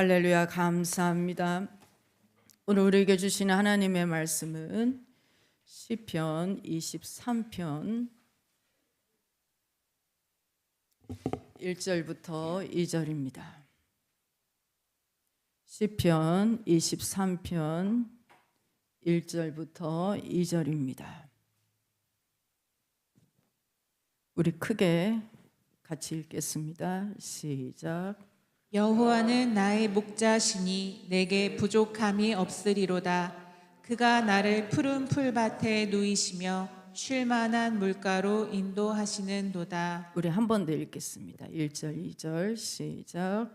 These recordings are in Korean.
할렐루야, 감사합니다. 오늘 우리에게 주시는 하나님의 말씀은 시편 23편 1절부터 2절입니다. 시편 23편 1절부터 2절입니다. 우리 크게 같이 읽겠습니다. 시작. 여호와는 나의 목자시니 내게 부족함이 없으리로다. 그가 나를 푸른 풀밭에 누이시며 쉴 만한 물가로 인도하시는도다. 우리 한 번 더 읽겠습니다. 1절, 2절 시작.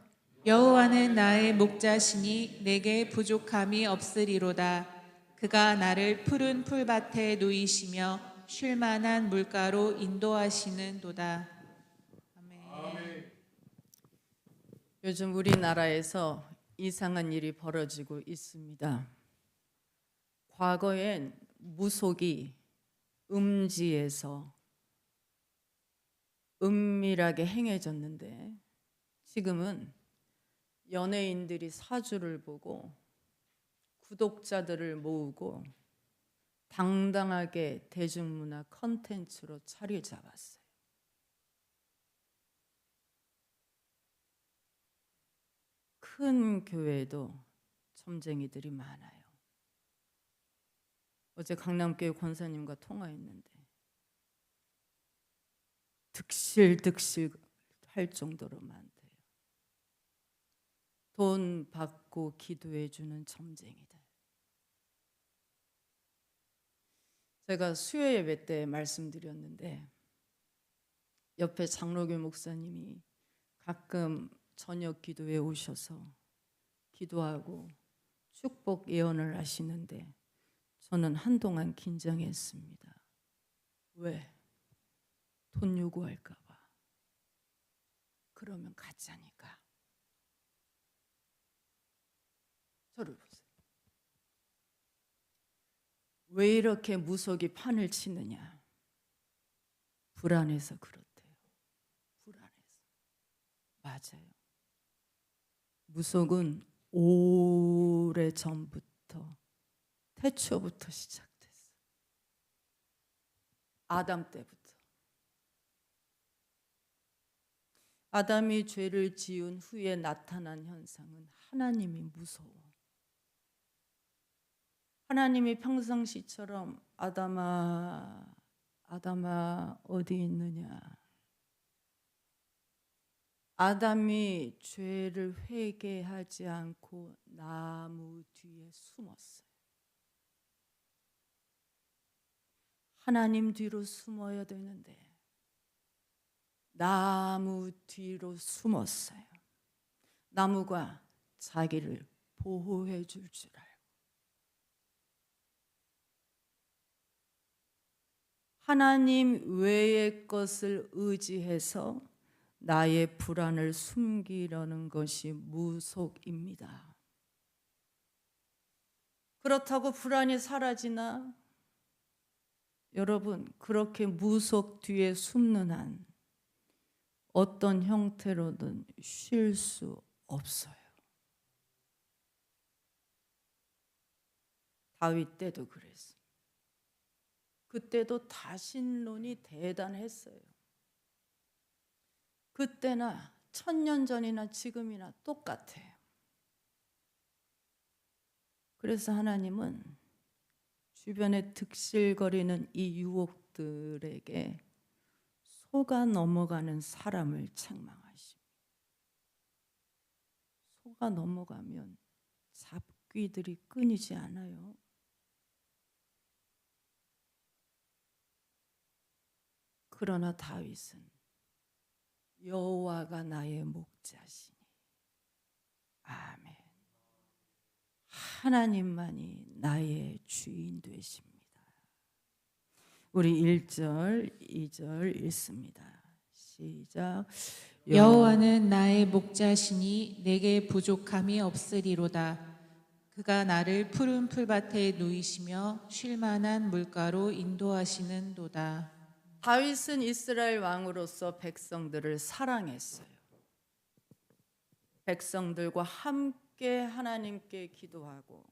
여호와는 나의 목자시니 내게 부족함이 없으리로다. 그가 나를 푸른 풀밭에 누이시며 쉴 만한 물가로 인도하시는도다. 아멘. 요즘 우리나라에서 이상한 일이 벌어지고 있습니다. 과거엔 무속이 음지에서 은밀하게 행해졌는데 지금은 연예인들이 사주를 보고 구독자들을 모으고 당당하게 대중문화 컨텐츠로 자리 잡았어요. 큰 교회에도 점쟁이들이 많아요. 어제 강남교회 권사님과 통화했는데 득실득실 할 정도로 많대요. 돈 받고 기도해 주는 점쟁이들. 제가 수요 예배 때 말씀드렸는데 옆에 장로교 목사님이 가끔 저녁 기도에 오셔서 기도하고 축복 예언을 하시는데 저는 한동안 긴장했습니다. 왜? 돈 요구할까 봐. 그러면 가짜니까. 저를 보세요. 왜 이렇게 무속이 판을 치느냐? 불안해서 그렇대요. 불안해서. 맞아요. 무속은 오래전부터 태초부터 시작됐어요. 아담 때부터. 아담이 죄를 지은 후에 나타난 현상은 하나님이 무서워. 하나님이 평상시처럼 아담아 어디 있느냐. 아담이 죄를 회개하지 않고 나무 뒤에 숨었어요. 하나님 뒤로 숨어야 되는데 나무 뒤로 숨었어요. 나무가 자기를 보호해 줄 줄 알고. 하나님 외의 것을 의지해서 나의 불안을 숨기려는 것이 무속입니다. 그렇다고 불안이 사라지나? 여러분, 그렇게 무속 뒤에 숨는 한 어떤 형태로든 쉴 수 없어요. 다윗 때도 그랬어요. 그때도 다신론이 대단했어요. 그때나 1000년 전이나 지금이나 똑같아요. 그래서 하나님은 주변에 득실거리는 이 유혹들에게 속아 넘어가는 사람을 책망하십니다. 속아 넘어가면 잡귀들이 끊이지 않아요. 그러나 다윗은 여호와가 나의 목자시니 아멘. 하나님만이 나의 주인 되십니다. 우리 1절, 2절 읽습니다. 시작. 여호와는 나의 목자시니 내게 부족함이 없으리로다. 그가 나를 푸른 풀밭에 누이시며 쉴 만한 물가로 인도하시는도다. 다윗은 이스라엘 왕으로서 백성들을 사랑했어요. 백성들과 함께 하나님께 기도하고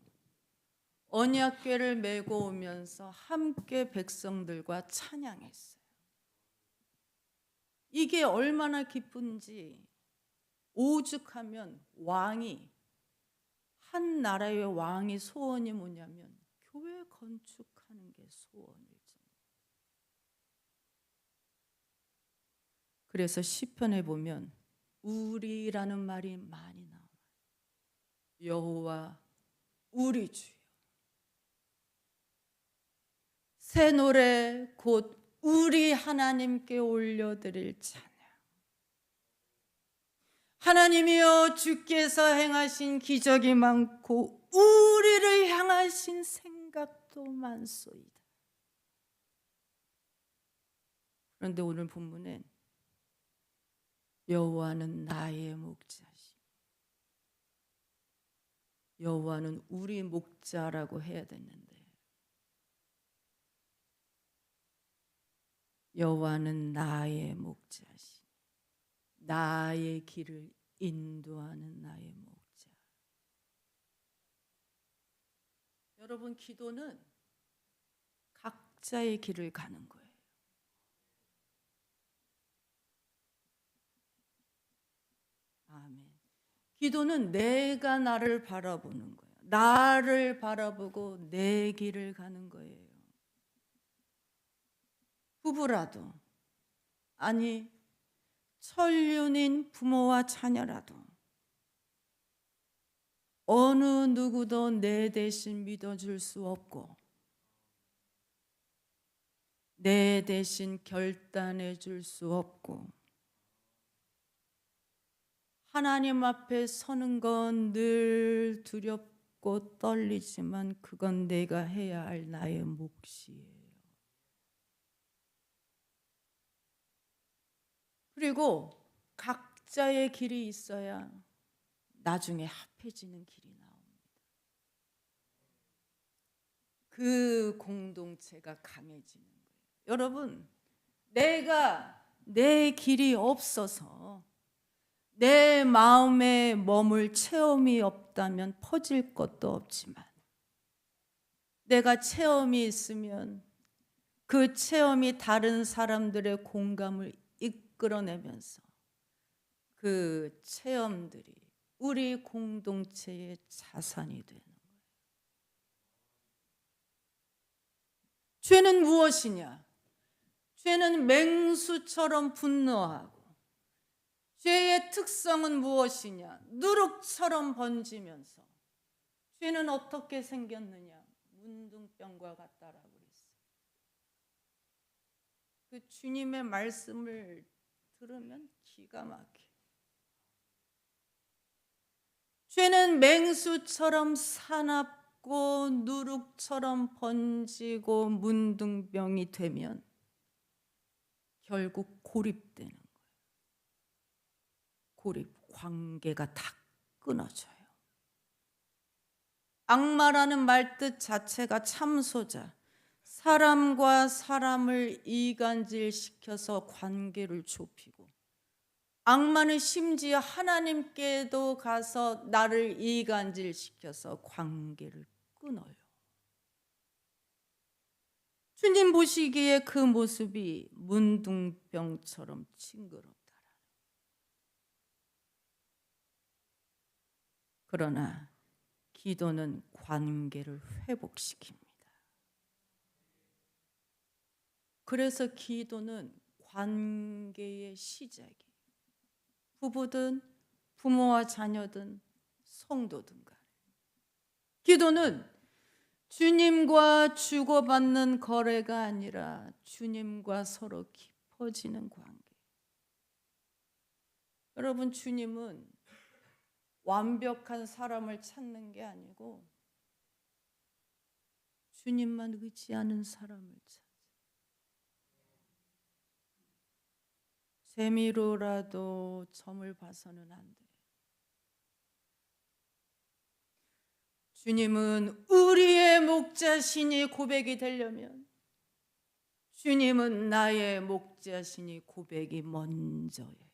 언약궤를 메고 오면서 함께 백성들과 찬양했어요. 이게 얼마나 기쁜지, 오죽하면 한 나라의 왕이 소원이 뭐냐면 교회 건축하는 게 소원일 정도. 그래서 시편에 보면 우리라는 말이 많이 나와요. 여호와 우리 주여. 새 노래 곧 우리 하나님께 올려드릴 찬양. 하나님이여, 주께서 행하신 기적이 많고 우리를 향하신 생각도 많소이다. 그런데 오늘 본문엔 여호와는 나의 목자시, 여호와는 우리 목자라고 해야 됐는데 여호와는 나의 목자시, 나의 길을 인도하는 나의 목자. 여러분, 기도는 각자의 길을 가는 거예요. 아멘. 기도는 내가 나를 바라보는 거예요. 나를 바라보고 내 길을 가는 거예요. 부부라도, 아니 천륜인 부모와 자녀라도 어느 누구도 내 대신 믿어줄 수 없고 내 대신 결단해 줄 수 없고 하나님 앞에 서는 건 늘 두렵고 떨리지만 그건 내가 해야 할 나의 몫이에요. 그리고 각자의 길이 있어야 나중에 합해지는 길이 나옵니다. 그 공동체가 강해지는 거예요. 여러분, 내가 내 길이 없어서 내 마음에 머물 체험이 없다면 퍼질 것도 없지만 내가 체험이 있으면 그 체험이 다른 사람들의 공감을 이끌어내면서 그 체험들이 우리 공동체의 자산이 되는 거예요. 죄는 무엇이냐? 죄는 맹수처럼 분노하고, 죄의 특성은 무엇이냐? 누룩처럼 번지면서, 죄는 어떻게 생겼느냐? 문둥병과 같다라고 그랬어요. 그 주님의 말씀을 들으면 기가 막혀. 죄는 맹수처럼 사납고 누룩처럼 번지고 문둥병이 되면 결국 고립되는 거예요. 고립, 관계가 다 끊어져요. 악마라는 말뜻 자체가 참소자, 사람과 사람을 이간질시켜서 관계를 좁히고, 악마는 심지어 하나님께도 가서 나를 이간질시켜서 관계를 끊어요. 주님 보시기에 그 모습이 문둥병처럼 징그럽다라는. 그러나 기도는 관계를 회복시킵니다. 그래서 기도는 관계의 시작이에요. 부부든 부모와 자녀든 성도든 간에 기도는 주님과 주고받는 거래가 아니라 주님과 서로 깊어지는 관계. 여러분, 주님은 완벽한 사람을 찾는 게 아니고 주님만 의지하는 사람을 찾아요. 재미로라도 점을 봐서는 안 돼. 주님은 우리의 목자시니 고백이 되려면 주님은 나의 목자시니 고백이 먼저예요.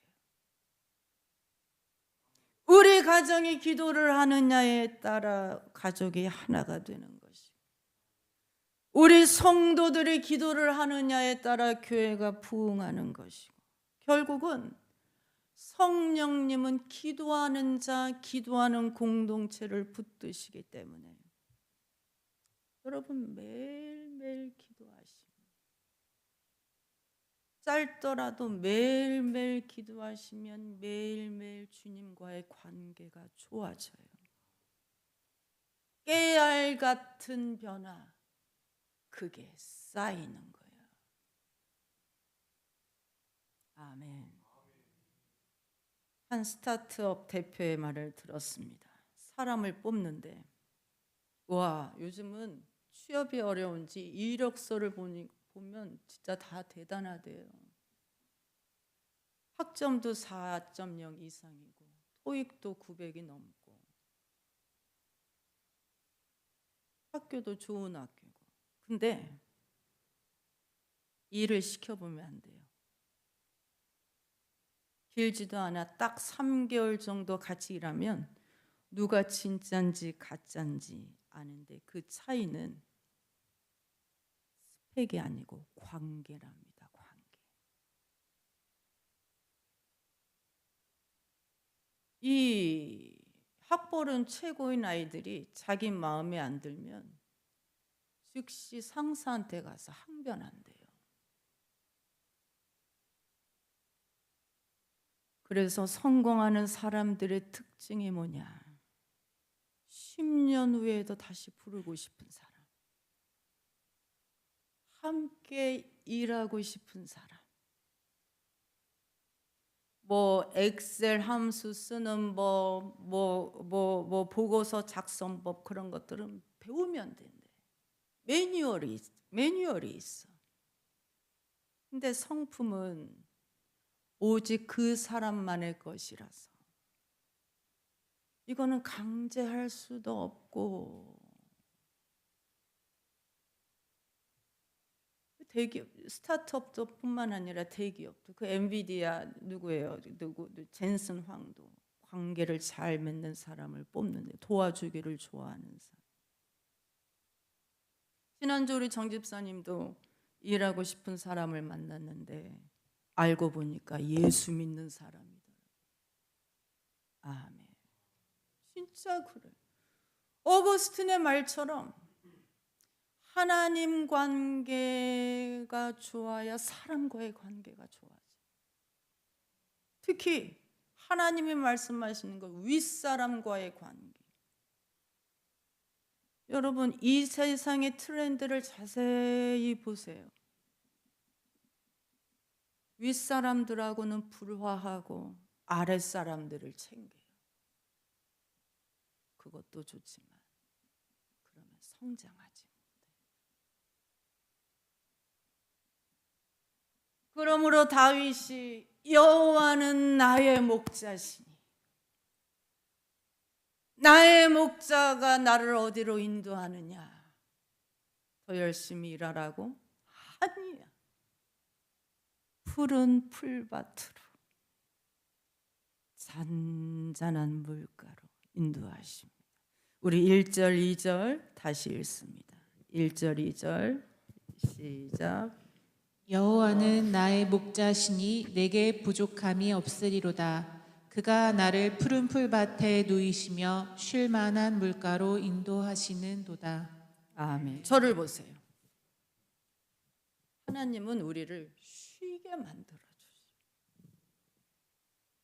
우리 가정이 기도를 하느냐에 따라 가족이 하나가 되는 것이고, 우리 성도들이 기도를 하느냐에 따라 교회가 부흥하는 것이고, 결국은 성령님은 기도하는 자, 기도하는 공동체를 붙드시기 때문에 여러분 매일매일 기도하시고, 짧더라도 매일매일 기도하시면 매일매일 주님과의 관계가 좋아져요. 깨알 같은 변화, 그게 쌓이는 거예요. 아멘. 한 스타트업 대표의 말을 들었습니다. 사람을 뽑는데, 와, 요즘은 취업이 어려운지 이력서를 보면 진짜 다 대단하대요. 학점도 4.0 이상이고 토익도 900이 넘고 학교도 좋은 학교고. 근데 일을 시켜보면 안 돼요. 길지도 않아. 딱 3개월 정도 같이 일하면 누가 진짠지 가짠지 아는데, 그 차이는 스펙이 아니고 관계랍니다. 관계. 이 학벌은 최고인 아이들이 자기 마음에 안 들면 즉시 상사한테 가서 항변한대요. 그래서 성공하는 사람들의 특징이 뭐냐? 10년 후에도 다시 부르고 싶은 사람, 함께 일하고 싶은 사람, 뭐 엑셀 함수 쓰는 법, 뭐 보고서 작성법, 그런 것들은 배우면 된대. 매뉴얼이 있어. 근데 성품은 오직 그 사람만의 것이라서 이거는 강제할 수도 없고, 대기업, 스타트업뿐만 아니라 대기업도, 그 엔비디아 누구예요? 누구 젠슨 황도 관계를 잘 맺는 사람을 뽑는데, 도와주기를 좋아하는 사람. 지난주 우리 정 집사님도 일하고 싶은 사람을 만났는데 알고 보니까 예수 믿는 사람이더라고요. 아멘. 진짜 그래. 어거스틴의 말처럼 하나님 관계가 좋아야 사람과의 관계가 좋아져. 특히 하나님이 말씀하시는 것, 윗사람과의 관계. 여러분, 이 세상의 트렌드를 자세히 보세요. 윗사람들하고는 불화하고 아랫사람들을 챙겨요. 그것도 좋지만 그러면 성장하지 못해. 그러므로 다윗이 여호와는 나의 목자시니, 나의 목자가 나를 어디로 인도하느냐? 더 열심히 일하라고? 아니야. 푸른 풀밭으로, 잔잔한 물가로 인도하십니다. 우리 1절 2절 다시 읽습니다. 1절 2절 시작. 여호와는 나의 목자시니 내게 부족함이 없으리로다. 그가 나를 푸른 풀밭에 누이시며 쉴 만한 물가로 인도하시는도다. 아멘. 저를 보세요. 하나님은 우리를 쉬게 만들어 주시고,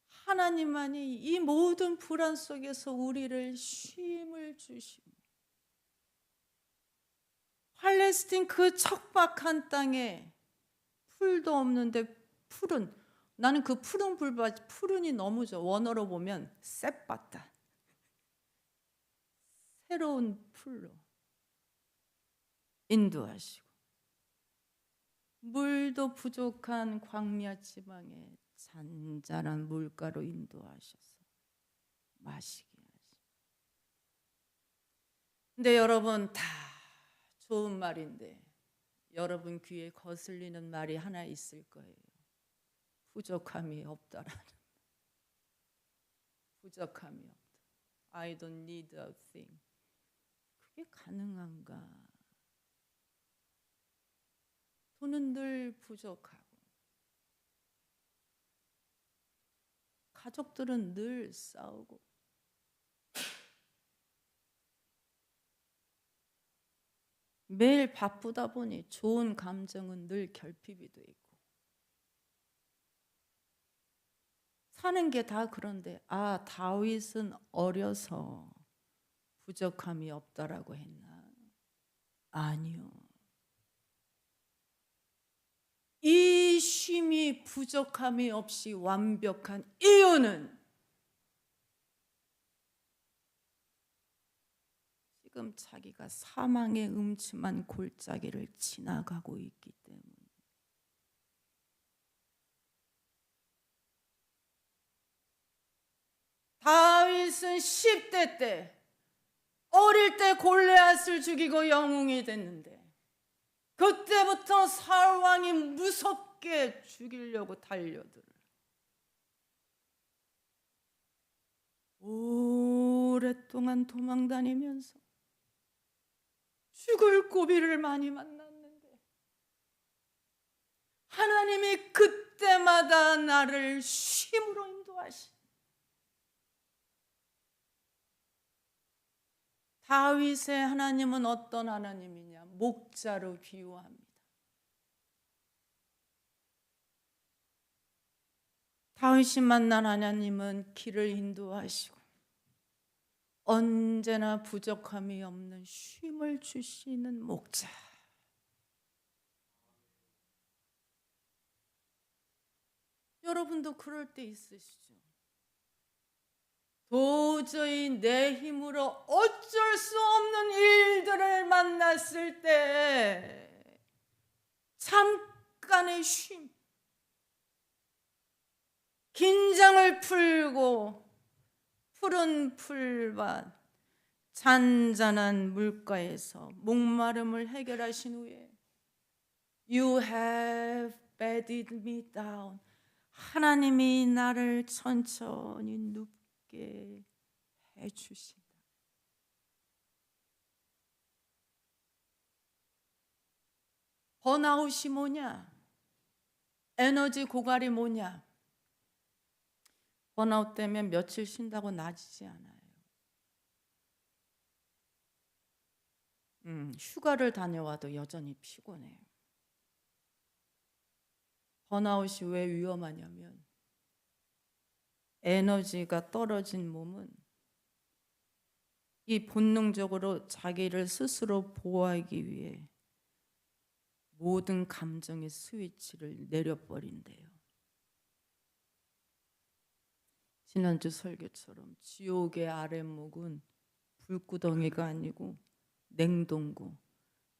하나님만이 이 모든 불안 속에서 우리를 쉼을 주십니다. 팔레스틴 그 척박한 땅에 풀도 없는데 나는 그 푸른 풀밭, 푸른이 너무 좋아. 원어로 보면 셋바다, 새로운 풀로 인도하시고, 물도 부족한 광야 지방에 잔잔한 물가로 인도하셔서 마시게 하시고. 근데 여러분, 다 좋은 말인데 여러분 귀에 거슬리는 말이 하나 있을 거예요. 부족함이 없다라는. 부족함이 없다. I don't need a thing. 그게 가능한가? 돈은 늘 부족하고 가족들은 늘 싸우고 매일 바쁘다 보니 좋은 감정은 늘 결핍이 돼 있고 사는 게 다 그런데 다윗은 어려서 부족함이 없다라고 했나? 아니요. 이 쉼이 부족함이 없이 완벽한 이유는 지금 자기가 사망의 음침한 골짜기를 지나가고 있기 때문에 다윗은 10대 때 어릴 때 골리앗을 죽이고 영웅이 됐는데 그때부터 사울 왕이 무섭게 죽이려고 달려들어 오랫동안 도망다니면서 죽을 고비를 많이 만났는데 하나님이 그때마다 나를 쉼으로 인도하시. 다윗의 하나님은 어떤 하나님이냐? 목자로 비유합니다. 다윗이 만난 하나님은 길을 인도하시고 언제나 부족함이 없는 쉼을 주시는 목자. 여러분도 그럴 때 있으시죠? 도저히 내 힘으로 어쩔 수 없는 일들을 만났을 때 잠깐의 쉼, 긴장을 풀고 푸른 풀밭, 잔잔한 물가에서 목마름을 해결하신 후에 You have bedded me down. 하나님이 나를 천천히 눕게 해주신다. 번아웃이 뭐냐? 에너지 고갈이 뭐냐? 번아웃 되면 며칠 쉰다고 나아지지 않아요. 휴가를 다녀와도 여전히 피곤해요. 번아웃이 왜 위험하냐면 에너지가 떨어진 몸은 이 본능적으로 자기를 스스로 보호하기 위해 모든 감정의 스위치를 내려버린대요. 지난주 설교처럼 지옥의 아랫목은 불구덩이가 아니고 냉동고,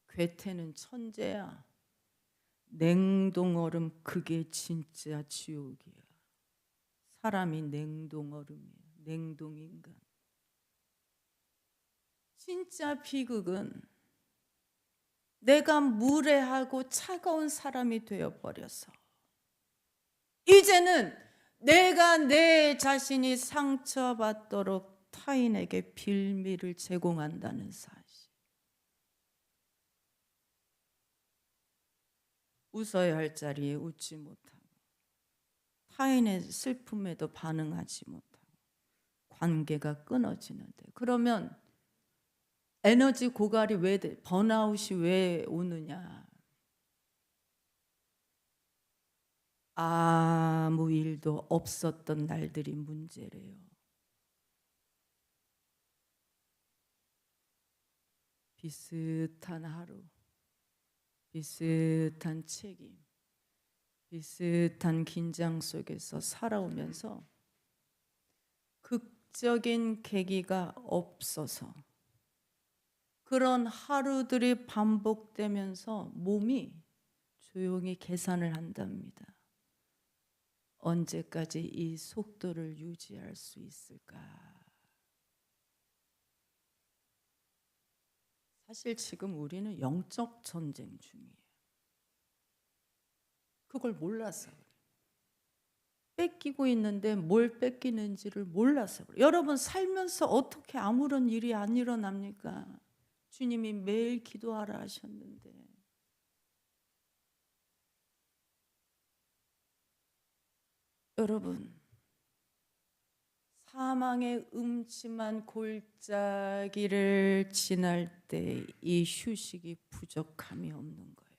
괴테는 천재야. 냉동얼음 그게 진짜 지옥이야. 사람이 냉동얼음이야. 냉동인간. 진짜 비극은 내가 무례하고 차가운 사람이 되어버려서 이제는 내가 내 자신이 상처받도록 타인에게 빌미를 제공한다는 사실. 웃어야 할 자리에 웃지 못하고 타인의 슬픔에도 반응하지 못하고 관계가 끊어지는데 그러면 에너지 고갈이 왜 돼? 번아웃이 왜 오느냐? 아무 일도 없었던 날들이 문제래요. 비슷한 하루, 비슷한 책임, 비슷한 긴장 속에서 살아오면서 극적인 계기가 없어서 그런 하루들이 반복되면서 몸이 조용히 계산을 한답니다. 언제까지 이 속도를 유지할 수 있을까? 사실 지금 우리는 영적 전쟁 중이에요. 그걸 몰라서 그래요. 뺏기고 있는데 뭘 뺏기는지를 몰라서 그래요. 여러분 살면서 어떻게 아무런 일이 안 일어납니까? 주님이 매일 기도하라 하셨는데. 여러분, 사망의 음침한 골짜기를 지날 때 이 휴식이 부족함이 없는 거예요.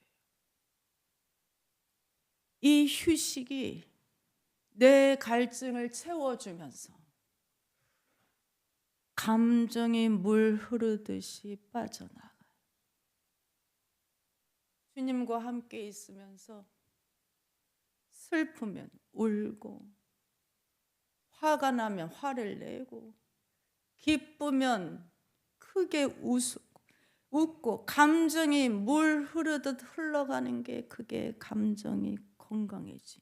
이 휴식이 내 갈증을 채워주면서 감정이 물 흐르듯이 빠져나가요. 주님과 함께 있으면서 슬프면 울고, 화가 나면 화를 내고, 기쁘면 크게 웃고, 감정이 물 흐르듯 흘러가는 게 그게 감정이 건강해지.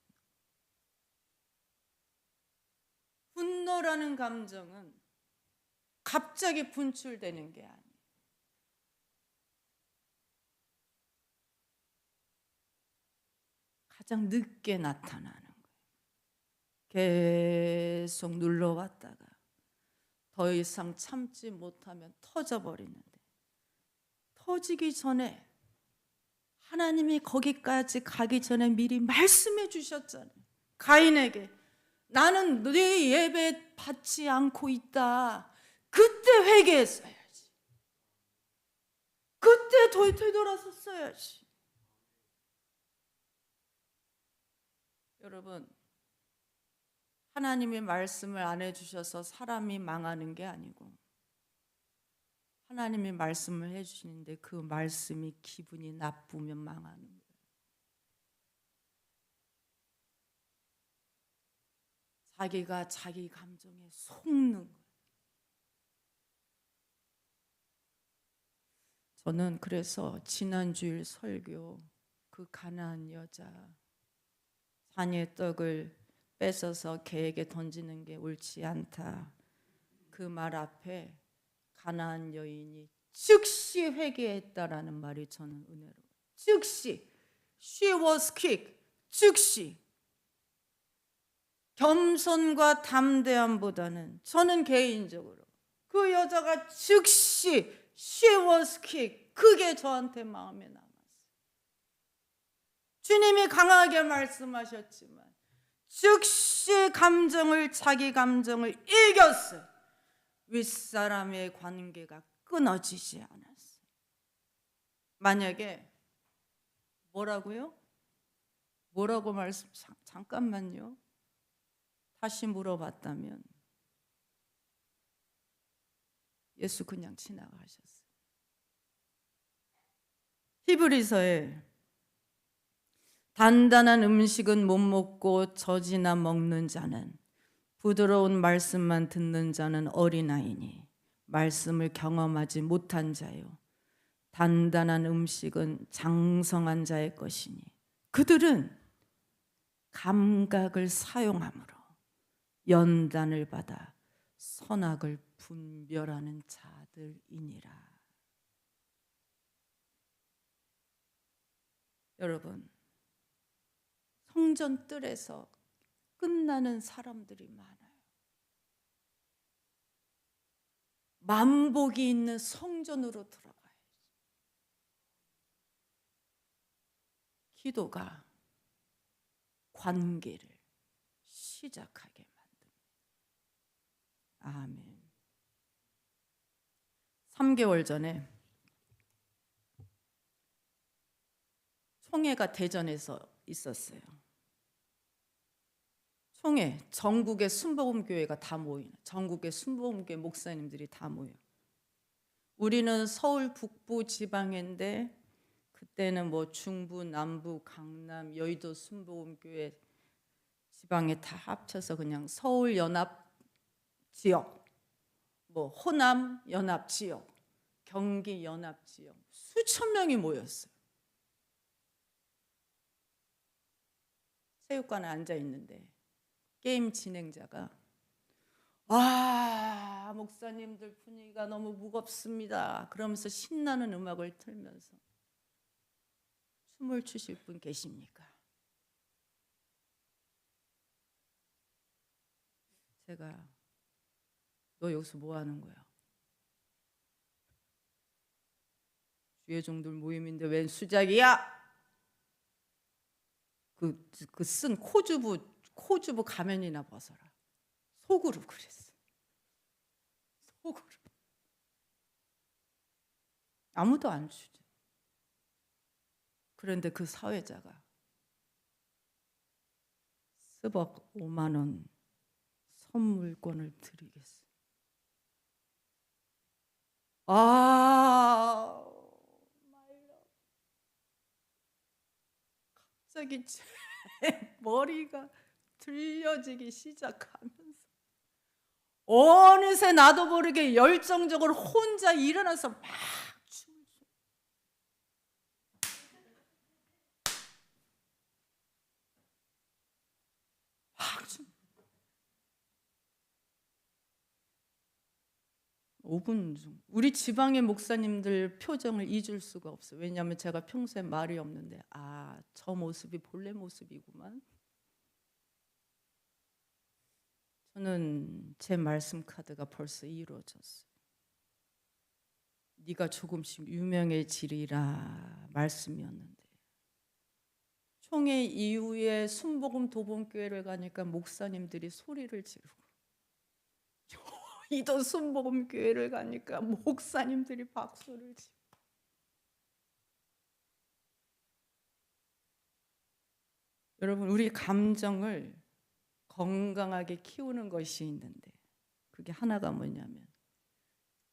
분노라는 감정은 갑자기 분출되는 게 아니에요. 가장 늦게 나타나는 거예요. 계속 눌러왔다가 더 이상 참지 못하면 터져버리는데, 터지기 전에 하나님이 거기까지 가기 전에 미리 말씀해 주셨잖아요. 가인에게 나는 네 예배 받지 않고 있다. 그때 회개했어야지. 그때 되돌아섰어야지. 여러분, 하나님이 말씀을 안 해주셔서 사람이 망하는 게 아니고, 하나님이 말씀을 해주시는데 그 말씀이 기분이 나쁘면 망하는 거예요. 자기가 자기 감정에 속는 거예요. 저는 그래서 지난주일 설교 그 가나안 여자 산의 떡을 뺏어서 개에게 던지는 게 옳지 않다, 그 말 앞에 가나안 여인이 즉시 회개했다라는 말이 저는 은혜로워요. 즉시. She was quick. 즉시. 겸손과 담대함보다는 저는 개인적으로 그 여자가 즉시 She was quick. 그게 저한테 마음에 남았어요. 주님이 강하게 말씀하셨지만 즉시 자기 감정을 이겼어요. 윗사람의 관계가 끊어지지 않았어요. 만약에 뭐라고요? 뭐라고 잠깐만요. 다시 물어봤다면 예수 그냥 지나가셨어요. 히브리서에 단단한 음식은 못 먹고 젖이나 먹는 자는, 부드러운 말씀만 듣는 자는 어린아이니 말씀을 경험하지 못한 자요. 단단한 음식은 장성한 자의 것이니 그들은 감각을 사용함으로 연단을 받아 선악을 분별하는 자들이니라. 여러분, 성전 뜰에서 끝나는 사람들이 많아요. 만복이 있는 성전으로 들어가야지. 기도가 관계를 시작하게 만듭니다. 아멘. 3개월 전에 총회가 대전에서 있었어요. 총회, 전국의 순복음교회가 다 모이는, 전국의 순복음교회 목사님들이 다 모여요. 우리는 서울 북부 지방인데 그때는 뭐 중부, 남부, 강남, 여의도 순복음교회 지방에 다 합쳐서 그냥 서울 연합 지역, 뭐 호남 연합 지역, 경기 연합 지역 수천 명이 모였어요. 체육관에 앉아 있는데 게임 진행자가 와, 목사님들 분위기가 너무 무겁습니다. 그러면서 신나는 음악을 틀면서 춤을 추실 분 계십니까? 제가 너 여기서 뭐 하는 거야? 주의종들 모임인데 웬 수작이야? 그 쓴 코주부 가면이나 벗어라. 속으로 그랬어. 속으로. 아무도 안 주죠. 그런데 그 사회자가 스벅 5만 원 선물권을 드리겠어. 갑자기 제 머리가 들려지기 시작하면서 어느새 나도 모르게 열정적으로 혼자 일어나서 막 춤을 춰. 막 춤. 5분 중 우리 지방의 목사님들 표정을 잊을 수가 없어요. 왜냐하면 제가 평소에 말이 없는데 저 모습이 본래 모습이구만. 저는 제 말씀 카드가 벌써 이루어졌어요. 네가 조금씩 유명해지리라 말씀이었는데 총회 이후에 순복음 도봉교회를 가니까 목사님들이 소리를 지르고 이도 순복음 교회를 가니까 목사님들이 박수를 치고 여러분 우리 감정을 건강하게 키우는 것이 있는데 그게 하나가 뭐냐면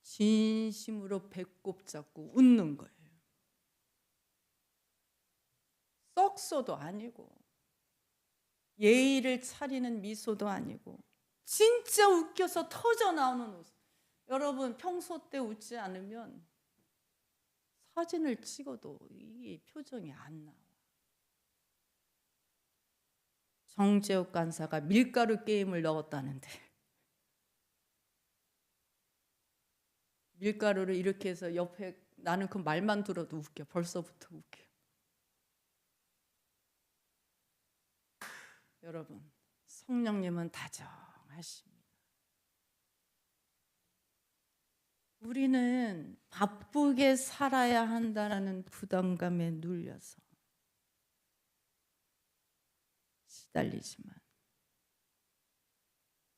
진심으로 배꼽 잡고 웃는 거예요. 썩소도 아니고 예의를 차리는 미소도 아니고 진짜 웃겨서 터져 나오는 웃음. 여러분 평소 때 웃지 않으면 사진을 찍어도 이 표정이 안 나와. 정재욱 간사가 밀가루 게임을 넣었다는데 밀가루를 이렇게 해서 옆에 나는 그 말만 들어도 웃겨. 벌써부터 웃겨. 여러분 성령님은 다정하십니다. 우리는 바쁘게 살아야 한다는 부담감에 눌려서 시달리지만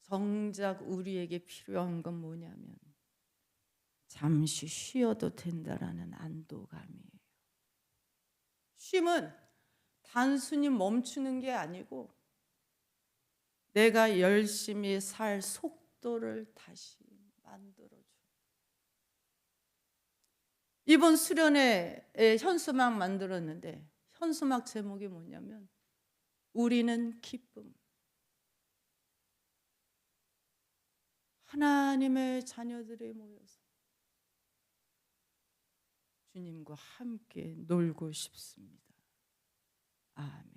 정작 우리에게 필요한 건 뭐냐면 잠시 쉬어도 된다라는 안도감이에요. 쉼은 단순히 멈추는 게 아니고 내가 열심히 살 속도를 다시 만들어줘. 이번 수련회 현수막 만들었는데 현수막 제목이 뭐냐면 우리는 기쁨. 하나님의 자녀들이 모여서 주님과 함께 놀고 싶습니다. 아멘.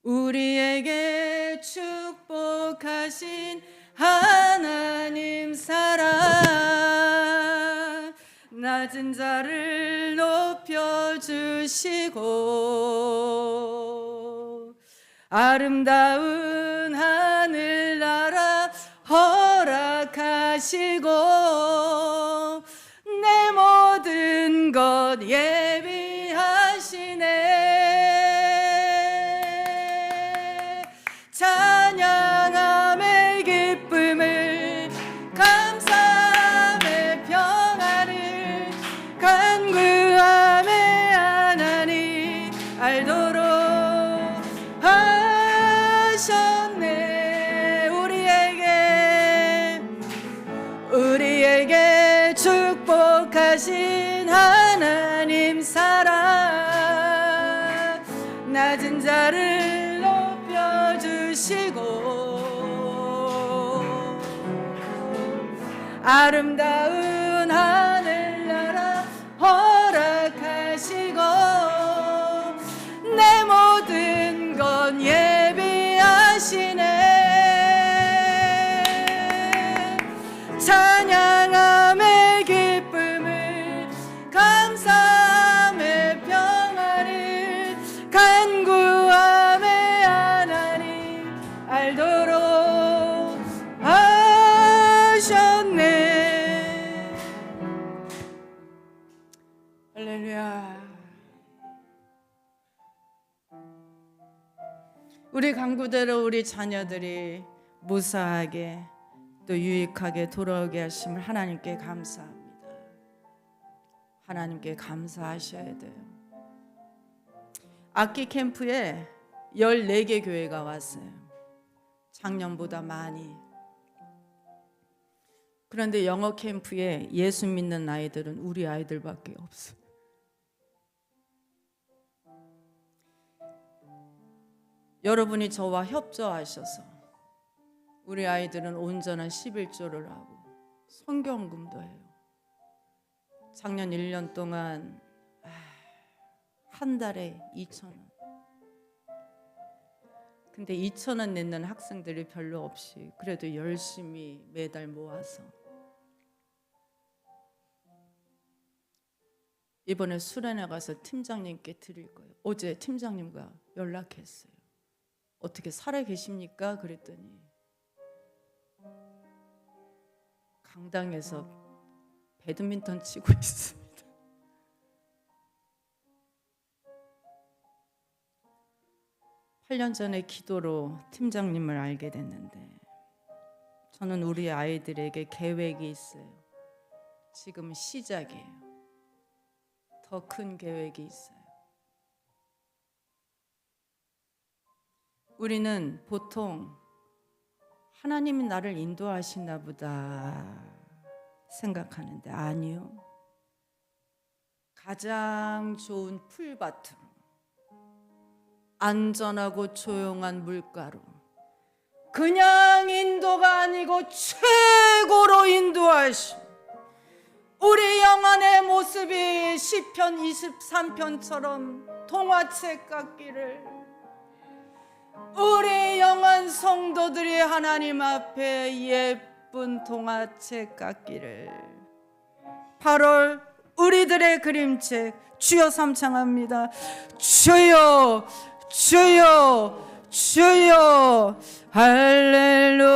우리에게 축복하신 하나님 사랑 낮은 자를 높여주시고 아름다운 하늘나라 허락하시고 내 모든 것 예비하시네. 찬양함의 기쁨을 감사함의 평안을 간구함의 하나님 알도록 하셨네. 우리에게 축복하신 하나님 사랑 낮은 자를 높여주시고 아름다운 하늘나라 허락하시고 내 모든 건 예비하시네. 찬양함의 기쁨을 감사함의 평안을 간구함의 하나님 알도록 우리 간구대로 우리 자녀들이 무사하게 또 유익하게 돌아오게 하심을 하나님께 감사합니다. 하나님께 감사하셔야 돼요. 악기 캠프에 14개 교회가 왔어요. 작년보다 많이. 그런데 영어 캠프에 예수 믿는 아이들은 우리 아이들밖에 없어요. 여러분이 저와 협조하셔서 우리 아이들은 온전한 11조를 하고 성경금도 해요. 작년 1년 동안 한 달에 2,000원. 근데 2,000원 내는 학생들이 별로 없이 그래도 열심히 매달 모아서 이번에 수련회 가서 팀장님께 드릴 거예요. 어제 팀장님과 연락했어요. 어떻게 살아 계십니까? 그랬더니 강당에서 배드민턴 치고 있습니다. (8) 년 전에 기도로 팀장님을 알게 됐는데 저는 우리 아이들에게 계획이 있어요. 지금 시작이에요. 더 큰 계획이 있어요. 우리는 보통 하나님이 나를 인도하시나 보다 생각하는데 아니요. 가장 좋은 풀밭으로, 안전하고 조용한 물가로, 그냥 인도가 아니고 최고로 인도하심. 우리 영혼의 모습이 시편 23편처럼 동화책 같기를, 우리 영혼 성도들이 하나님 앞에 예쁜 동화책 같기를. 8월 우리들의 그림책 주여 삼창합니다. 주여 주여 주여 할렐루야